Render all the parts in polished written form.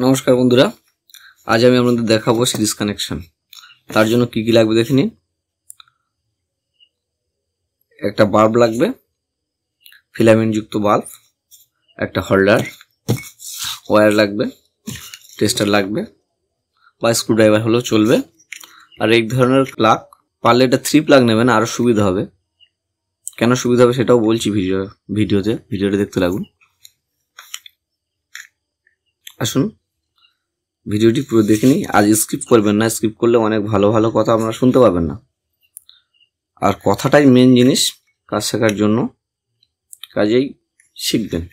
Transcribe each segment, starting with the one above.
নমস্কার বন্ধুরা, আজ আমি আপনাদের দেখাবো সিরিজ কানেকশন। তার জন্য কি কি লাগবে দেখে নিন। একটা বাল্ব লাগবে, ফিলামেন্ট যুক্ত বাল্ব, একটা হোল্ডার, ওয়্যার লাগবে, টেস্টার লাগবে বা স্ক্রুড্রাইভার হলেও চলবে। আর এই ধরনের প্লাগ পারলে এটা 3 প্লাগ নেবেন, আরো সুবিধা হবে। কেন সুবিধা হবে সেটাও বলছি ভিডিওটা দেখতে লাগুন। আসুন ভিডিওটি পুরো দেখে নিই। আজ স্কিপ করবেন না, স্কিপ করলে অনেক ভালো ভালো কথা আপনারা শুনতে পাবেন না। আর কথাটাই মেন জিনিস কাজ শেখার জন্য, কাজেই শিখবেন।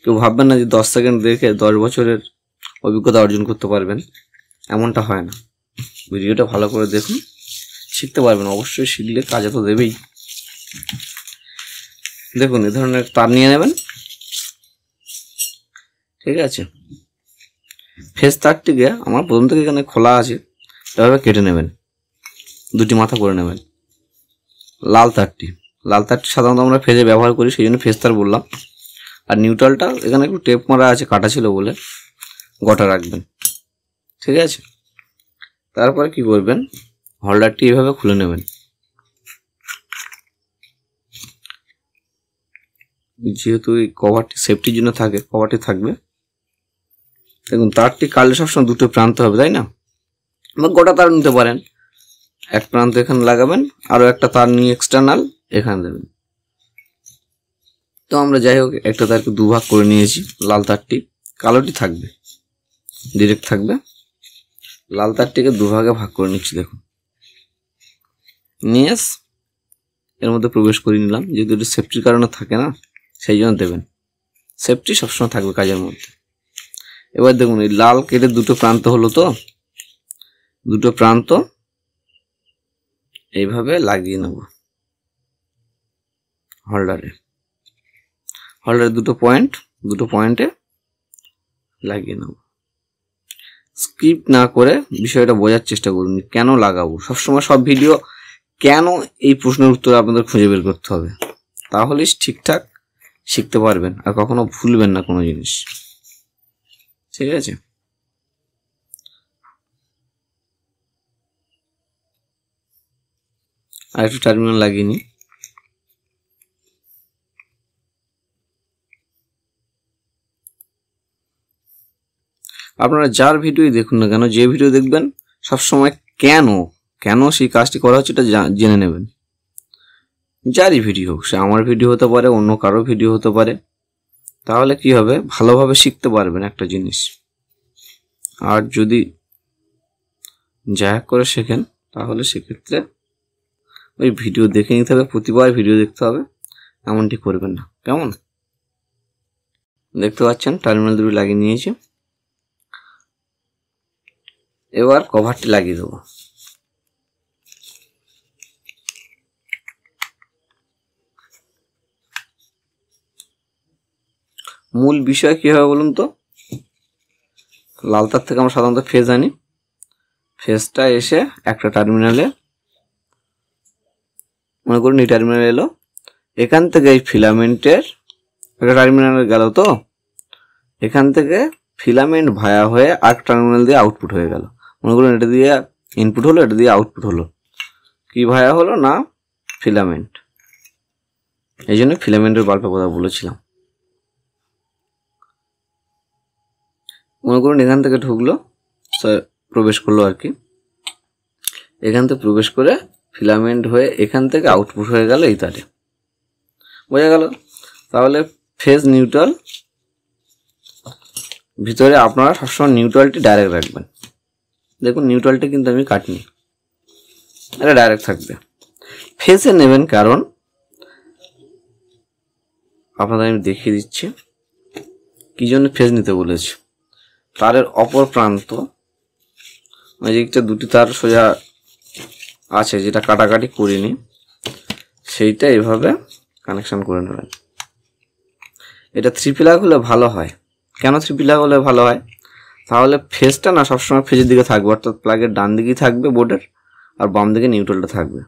কেউ ভাববেন না যে 10 সেকেন্ড দেখে 10 বছরের অভিজ্ঞতা অর্জন করতে পারবেন, এমনটা হয় না। ভিডিওটা ভালো করে দেখুন, শিখতে পারবেন। অবশ্যই শিখলে কাজে তো দেবেই। দেখুন, এ ধরনের তার নিয়ে নেবেন, ঠিক আছে। ফেস তারটিকে আমার প্রথম থেকে এখানে খোলা আছে, এভাবে কেটে নেবেন, দুটি মাথা করে নেবেন। লাল তারটি সাধারণত আমরা ফেজে ব্যবহার করি, সেই জন্য ফেস তার বললাম। আর নিউট্রালটা এখানে একটু টেপ মারা আছে, কাটা ছিল বলে গোটা রাখবেন, ঠিক আছে। তারপরে কি করবেন, হোল্ডারটি এভাবে খুলে নেবেন। যেহেতু এই কভারটি সেফটির জন্য থাকে, কভারটি থাকবে। দেখুন, তারটি কাটলে সবসময় দুটো প্রান্ত হবে, তাই না? বা গোটা তার নিতে পারেন। এক প্রান্ত এখানে লাগাবেন, আরো একটা তার নিয়ে এক্সটার্নাল এখানে দেবেন। তো আমরা যাই হোক একটা তারকে দুভাগ করে নিয়েছি। লাল তারটি, কালোটি থাকবে, ডিরেক্ট থাকবে। লাল তারটিকে দুভাগে ভাগ করে নিচ্ছি। দেখুন, নিয়ে এর মধ্যে প্রবেশ করে নিলাম। যেহেতু এটা সেফটির কারণে থাকে না, সেই জন্য দেবেন। সেফটি সবসময় থাকবে কাজের মধ্যে। এবার দেখুন, এই লাল কেটে দুটো প্রান্ত হলো, তো দুটো প্রান্ত এইভাবে লাগিয়ে নেব হোল্ডারে দুটো পয়েন্টে লাগিয়ে নেব। স্কিপ না করে বিষয়টা বোঝার চেষ্টা করুন, কেন লাগাবো। সবসময় সব ভিডিও কেন, এই প্রশ্নের উত্তর আপনাদের খুঁজে বের করতে হবে, তাহলে ঠিকঠাক শিখতে পারবেন আর কখনো ভুলবেন না কোনো জিনিস, ঠিক আছে। আর একটু টার্মিনাল লাগিয়ে নিই। আপনারা যার ভিডিও দেখুন না কেন, যে ভিডিও দেখবেন সবসময় কেন সেই কাজটি করা হচ্ছে এটা জেনে নেবেন। যারই ভিডিও হোক, সে আমার ভিডিও হতে পারে, অন্য কারো ভিডিও হতে পারে। তাহলে কি হবে, ভালোভাবে শিখতে পারবেন একটা জিনিস। আর যদি যা করে শেখেন, তাহলে সেক্ষেত্রে ওই ভিডিও দেখে নিতে হবে, প্রতিবার ভিডিও দেখতে হবে, এমনটি করবেন না, কেমন? দেখতে পাচ্ছেন টার্মিনাল দুটো লাগিয়ে নিয়েছি। এবার কভারটি লাগিয়ে দেবো। মূল বিষয় কি হবে বলুন তো, লাল তার থেকে আমরা সাধারণত ফেজ আনি। ফেজটা এসে একটা টার্মিনালে, মনে করুন এই টার্মিনাল এলো, এখান থেকে এই ফিলামেন্টের একটা টার্মিনালে গেল, তো এখান থেকে ফিলামেন্ট ভায়া হয়ে আর টার্মিনাল দিয়ে আউটপুট হয়ে গেল। মনে করুন এটা দিয়ে ইনপুট হলো, এটা দিয়ে আউটপুট হলো। কি ভায়া হলো না, ফিলামেন্ট। এই জন্য ফিলামেন্টের বাল্বের কথা বলেছিলাম। মনে করুন এখান থেকে ঢুকলো, প্রবেশ করলো আর কি, এখান থেকে প্রবেশ করে ফিলামেন্ট হয়ে এখান থেকে আউটপুট হয়ে গেল এই তারে। বোঝা গেল? তাহলে ফেজ নিউট্রাল, ভিতরে আপনারা সবসময় নিউট্রালটি ডাইরেক্ট রাখবেন। দেখুন, নিউট্রালটি কিন্তু আমি কাটিনি, এটা ডাইরেক্ট থাকবে। ফেজে নেবেন, কারণ আপনাদের আমি দেখিয়ে দিচ্ছি কি জন্য ফেজ নিতে বলেছি। তারের অপর প্রান্ত, ওই দিকটা দুটি তার সোজা আছে, যেটা কাটাকাটি করিনি, সেইটা এইভাবে কানেকশন করে নেবেন। এটা 3 প্লাগ হলে ভালো হয়। কেন 3 প্লাগ হলে ভালো হয়? তাহলে ফেজটা না সবসময় ফেজের দিকে থাকবে, অর্থাৎ প্লাগের ডান দিকেই থাকবে বোর্ডের, আর বাম দিকে নিউট্রালটা থাকবে।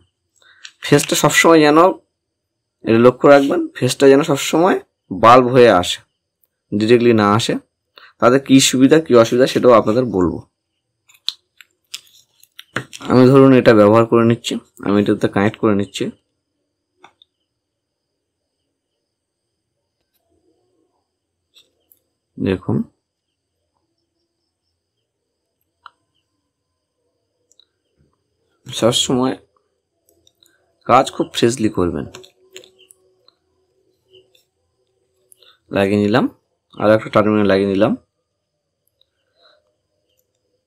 ফেজটা সবসময় যেন, এটা লক্ষ্য রাখবেন, ফেজটা যেন সবসময় বাল্ব হয়ে আসে, ডিরেক্টলি না আসে। তাতে কি সুবিধা কি অসুবিধা সেটাও আপনাদের বলবো। আমি ধরুন এটা ব্যবহার করে নিচ্ছি, আমি এটাতে কানেক্ট করে নিচ্ছি। দেখুন সবসময় কাজ খুব ফ্রেশলি করবেন। লাগিয়ে নিলাম, আর একটা টার্মিনাল লাগিয়ে নিলাম।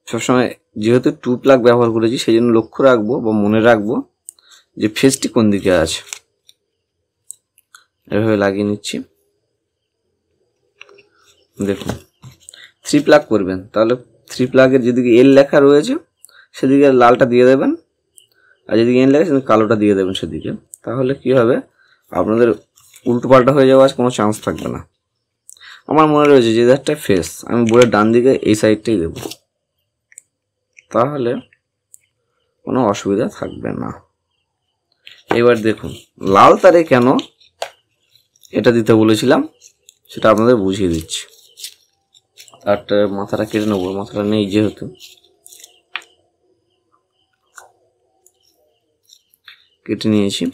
সবসময় যেহেতু 2 প্লাগ ব্যবহার করেছি সেই জন্য লক্ষ্য রাখবো বা মনে রাখবো যে ফেজটি কোন দিকে আছে। এভাবে লাগিয়ে নিচ্ছি। দেখুন 3 প্লাগ করবেন, তাহলে 3 প্লাগের যেদিকে এল লেখা রয়েছে সেদিকে লালটা দিয়ে দেবেন, আর যেদিকে এন লেখা সেদিকে কালোটা দিয়ে দেবেন সেদিকে। তাহলে কি হবে, আপনাদের উল্টো পাল্টা হয়ে যাওয়ার কোনো চান্স থাকবে না। আমার মনে রয়েছে যে একটা ফেস আমি বোর্ডের ডান দিকে এই সাইডটাই দেবো, তাহলে কোনো অসুবিধা থাকবে না। এবার দেখুন লাল তারে কেন এটা দিতে বলেছিলাম সেটা আপনাদের বুঝিয়ে দিচ্ছি। তারটা মাথাটা কেটে নেবো, মাথাটা নেই যেহেতু, কেটে নিয়েছি।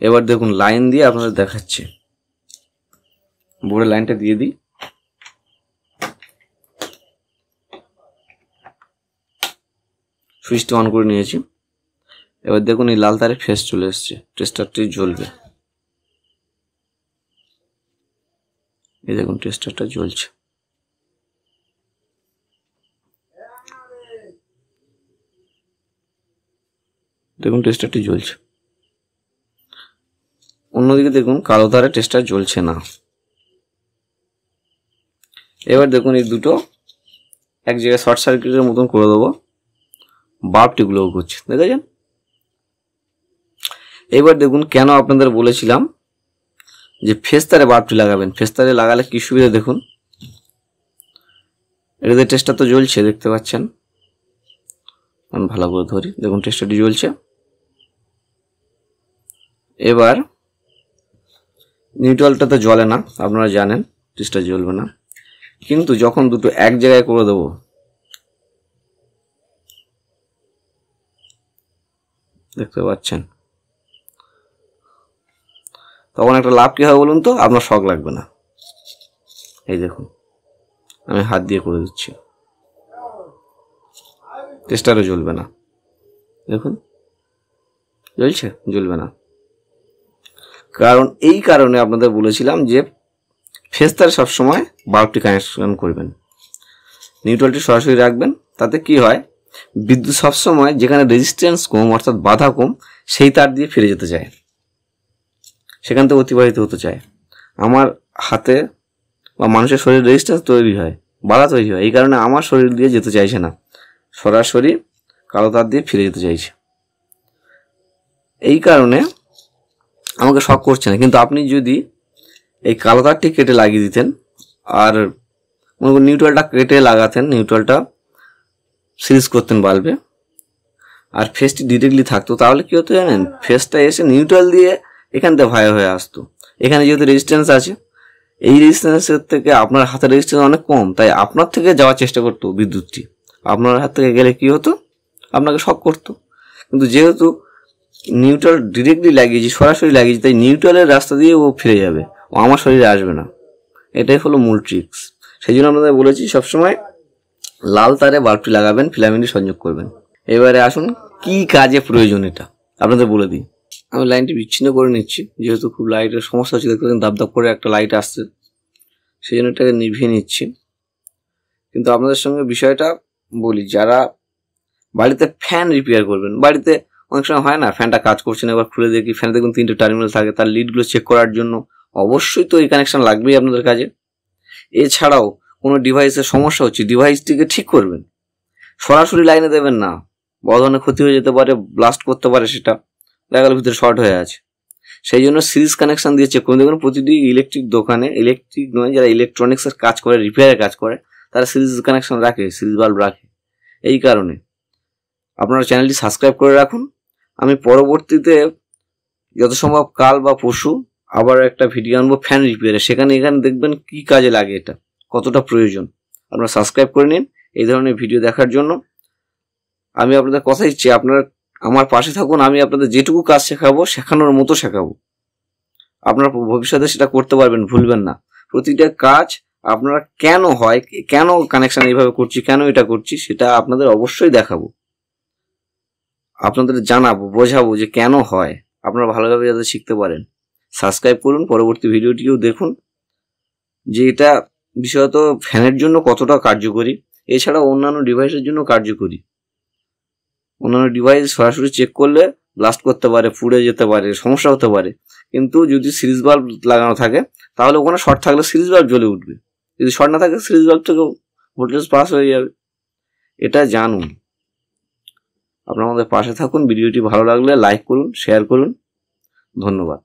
এবার দেখুন লাইন দিয়ে আপনাদের দেখাচ্ছি। বোর্ডের লাইনটা দিয়ে দিই। সুইচটা অন করে নিয়েছি। এবার দেখুন এই লাল তারে ফেস চলে এসছে, টেস্টারটি জ্বলবে। এই দেখুন টেস্টারটা জ্বলছে। দেখুন টেস্টারটি জ্বলছে। অন্যদিকে দেখুন কালো তারে টেস্টার জ্বলছে না। এবার দেখুন এই দুটো এক জায়গায় শর্ট সার্কিটের মতন করে দেবো, বাল্বটি গ্লো করছে, দেখেছেন। এবার দেখুন কেন আপনাদের বলেছিলাম যে ফেজ তারে বাল্বটি লাগাবেন। ফেজ তারে লাগালে কি সুবিধা দেখুন, এটাতে টেস্টার তো জ্বলছে দেখতে পাচ্ছেন। আমি ভালো করে ধরি, দেখুন টেস্টারটি জ্বলছে। এবার নিউট্রালটা তো জ্বলে না, আপনারা জানেন টেস্টার জ্বলবে না, কিন্তু যখন দুটো এক জায়গায় করে দেবো, দেখতে পাচ্ছেন, তখন একটা লাভ কি হবে বলুন তো, আপনার শক লাগবে না। এই দেখুন আমি হাত দিয়ে করে দিচ্ছি, টেস্টারও জ্বলবে না। দেখুন জ্বলছে, জ্বলবে না। কারণ এই কারণে আপনাদের বলেছিলাম যে ফেজ তারে সবসময় বাল্বটি কানেকশন করবেন, নিউট্রালটি সরাসরি রাখবেন। তাতে কি হয়, বিদ্যুৎ সবসময় যেখানে রেজিস্ট্যান্স কম অর্থাৎ বাধা কম সেই তার দিয়ে ফিরে যেতে চায়, সেখান থেকে অতিবাহিত হতে চায়। আমার হাতে বা মানুষের শরীরে রেজিস্ট্যান্স তৈরি হয়, বাধা তৈরি হয়, এই কারণে আমার শরীর দিয়ে যেতে চাইছে না, সরাসরি কালো তার দিয়ে ফিরে যেতে চাইছে। এই কারণে আমাকে শক করছে না। কিন্তু আপনি যদি এই কালো তারটি কেটে লাগিয়ে দিতেন আর নিউট্রালটা কেটে লাগাতেন, নিউট্রালটা সিরিজ করতেন বাল্বে, আর ফেসটি ডিরেক্টলি থাকতো, তাহলে কি হতো জানেন, ফেসটা এসে নিউট্রাল দিয়ে এখান থেকে ভায়া হয়ে আসতো। এখানে যেহেতু রেজিস্ট্যান্স আছে, এই রেজিস্ট্যান্সের থেকে আপনার হাতের রেজিস্ট্যান্স অনেক কম, তাই আপনার থেকে যাওয়ার চেষ্টা করতো বিদ্যুৎটি। আপনার হাত থেকে গেলে কি হতো, আপনাকে শক করতো। কিন্তু যেহেতু নিউট্রাল ডিরেক্টলি লাগিয়েছি, সরাসরি লাগিয়েছি, তাই নিউট্রালের রাস্তা দিয়ে ও ফিরে যাবে, ও আমার শরীরে আসবে না। এটাই হলো মূল ট্রিক্স। সেই জন্য আপনাদের বলেছি সবসময় লাল তারে বাল্বটি লাগাবেন, ফিলামেন্টটি সংযোগ করবেন। এবারে আসুন কি কাজে প্রয়োজন এটা আপনাদের বলে দিই। আমি লাইনটি বিচ্ছিন্ন করে নিচ্ছি, যেহেতু খুব লাইটের সমস্যা হচ্ছে, দেখতে পাচ্ছেন দাব দাব করে একটা লাইট আসছে, সেই জন্য এটাকে নিভিয়ে নিচ্ছি। কিন্তু আপনাদের সঙ্গে বিষয়টা বলি, যারা বাড়িতে ফ্যান রিপেয়ার করবেন, বাড়িতে অনেক সময় হয় না ফ্যানটা কাজ করছে না, এবার খুলে দেখি ফ্যানে দেখুন 3টে টার্মিনাল থাকে, তার লিডগুলো চেক করার জন্য অবশ্যই তো এই কানেকশন লাগবেই আপনাদের কাজে। এছাড়াও কোনো ডিভাইসের সমস্যা হচ্ছে, ডিভাইসটিকে ঠিক করবেন, সরাসরি লাইনে দেবেন না, বড় ধরনের ক্ষতি হয়ে যেতে পারে, ব্লাস্ট করতে পারে, সেটা দেখা গেল ভিতরে শর্ট হয়ে আছে। সেই জন্য সিরিজ কানেকশন দিয়ে চেক করুন। দেখুন প্রতিটি ইলেকট্রিক দোকানে, ইলেকট্রিক নয়, যারা ইলেকট্রনিক্সের কাজ করে, রিপেয়ারের কাজ করে, তারা সিরিজ কানেকশন রাখে, সিরিজ বাল্ব রাখে। এই কারণে আপনারা চ্যানেলটি সাবস্ক্রাইব করে রাখুন। আমি পরবর্তীতে যত সম্ভব কাল বা পরশু আবার একটা ভিডিও আনবো ফ্যান রিপেয়ারে, এখানে দেখবেন কি কাজে লাগে, এটা কতটা প্রয়োজন। আপনারা সাবস্ক্রাইব করে নিন এই ধরনের ভিডিও দেখার জন্য। আমি আপনাদের কথা দিচ্ছি, আপনারা আমার পাশে থাকুন, আমি আপনাদের যেটুকু কাজ শেখাবো শেখানোর মতো শেখাবো, আপনারা ভবিষ্যতে সেটা করতে পারবেন, ভুলবেন না। প্রতিটা কাজ আপনারা কেন হয়, কেন কানেকশন এইভাবে করছি, কেন এটা করছি, সেটা আপনাদের অবশ্যই দেখাবো, আপনাদের জানাবো, বোঝাবো যে কেন হয়, আপনারা ভালোভাবে যাতে শিখতে পারেন। সাবস্ক্রাইব করুন, পরবর্তী ভিডিওটিও দেখুন যে এটা বিশেষত ফ্যানের জন্য কতটা কার্যকরী, এছাড়া অন্যান্য ডিভাইসের জন্য কার্যকরী। অন্যান্য ডিভাইস সরাসরি চেক করলে ব্লাস্ট করতে পারে, পুড়ে যেতে পারে, সমস্যা হতে পারে, কিন্তু যদি সিরিজ বাল্ব লাগানো থাকে তাহলে ওখানে শর্ট থাকলে সিরিজ বাল্ব জ্বলে উঠবে, যদি শর্ট না থাকে সিরিজ বাল্ব থেকেও ভোল্টেজ পাস হয়ে যাবে। এটা জানুন। আপনারা আমাদের পাশে থাকুন, ভিডিওটি ভালো লাগলে লাইক করুন, শেয়ার করুন। ধন্যবাদ।